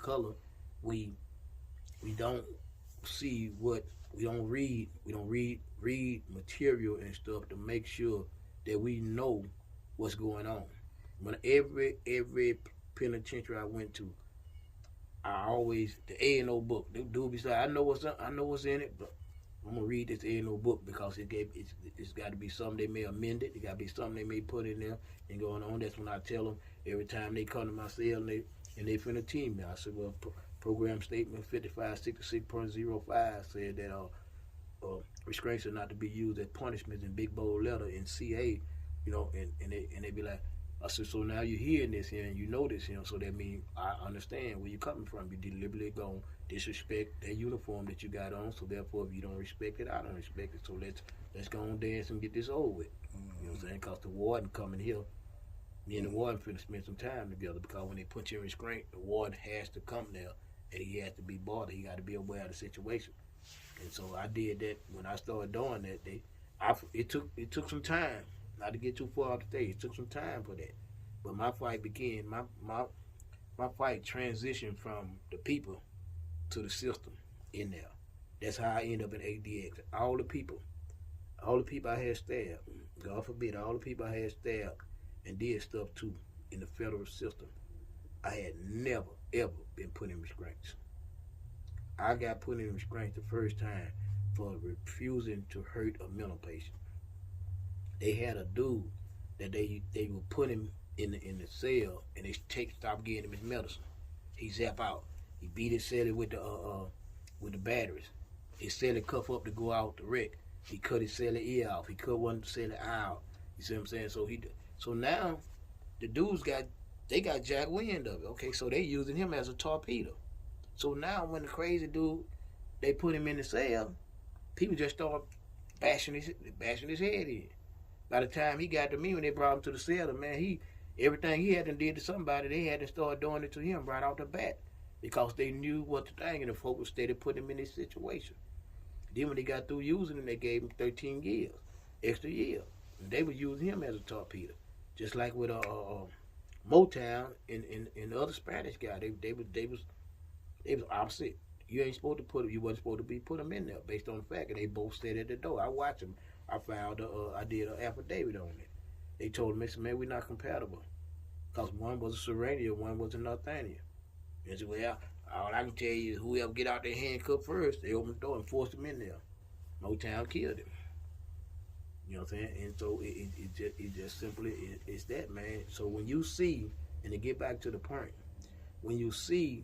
color, we we don't see what we don't read material and stuff to make sure that we know what's going on. When every penitentiary I went to, I always the A and O book. The dude be like, I know what's in it, but I'm gonna read this A and O book because it's got to be something they may amend it. It got to be something they may put in there and going on. That's when I tell them every time they come to my cell and they finna team me. I said, well, program statement 5566.05 said that restraints are not to be used as punishments in big bold letter in CA, and they be like, I said, so now you're hearing this here and you know this, so that means I understand where you're coming from. You deliberately gonna disrespect that uniform that you got on, so therefore if you don't respect it, I don't respect it. So let's go on dance and get this over with. You know what I'm saying? Because the warden coming here, me and the warden finna spend some time together because when they put you in restraint, the warden has to come there and he has to be bothered. He got to be aware of the situation. And so I did that. When I started doing that, it took some time. Not to get too far off the stage, it took some time for that. But my fight began. My fight transitioned from the people to the system in there. That's how I ended up in ADX. All the people I had stabbed, God forbid, all the people I had stabbed and did stuff too in the federal system, I had never ever been put in restraints. I got put in restraints the first time for refusing to hurt a mental patient. They had a dude that they would put him in the cell and they stop getting him his medicine. He zap out. He beat his celly with the batteries. His celly cuff up to go out the wreck. He cut his celly ear off. He cut one celly eye out. You see what I'm saying? So now the dudes got jack wind of it. Okay, so they using him as a torpedo. So now when the crazy dude they put him in the cell, people just start bashing his head in. By the time he got to me when they brought him to the cell, man, everything he had done did to somebody, they had to start doing it to him right off the bat because they knew what to think and the folks steady putting him in this situation. Then when they got through using him, they gave him 13 years, extra years. And they was using him as a torpedo, just like with Motown and the other Spanish guy. They was opposite. You ain't supposed to you wasn't supposed to be put them in there based on the fact that they both stayed at the door. I watched them. I filed I did an affidavit on it. They told me, man, we're not compatible. Because one was a Serenia, one was a Northania. And so, well, all I can tell you is whoever get out their handcuff first, they opened the door and forced him in there. Motown killed him. You know what I'm saying? And so it just simply it's that, man. So when you see, and to get back to the point, when you see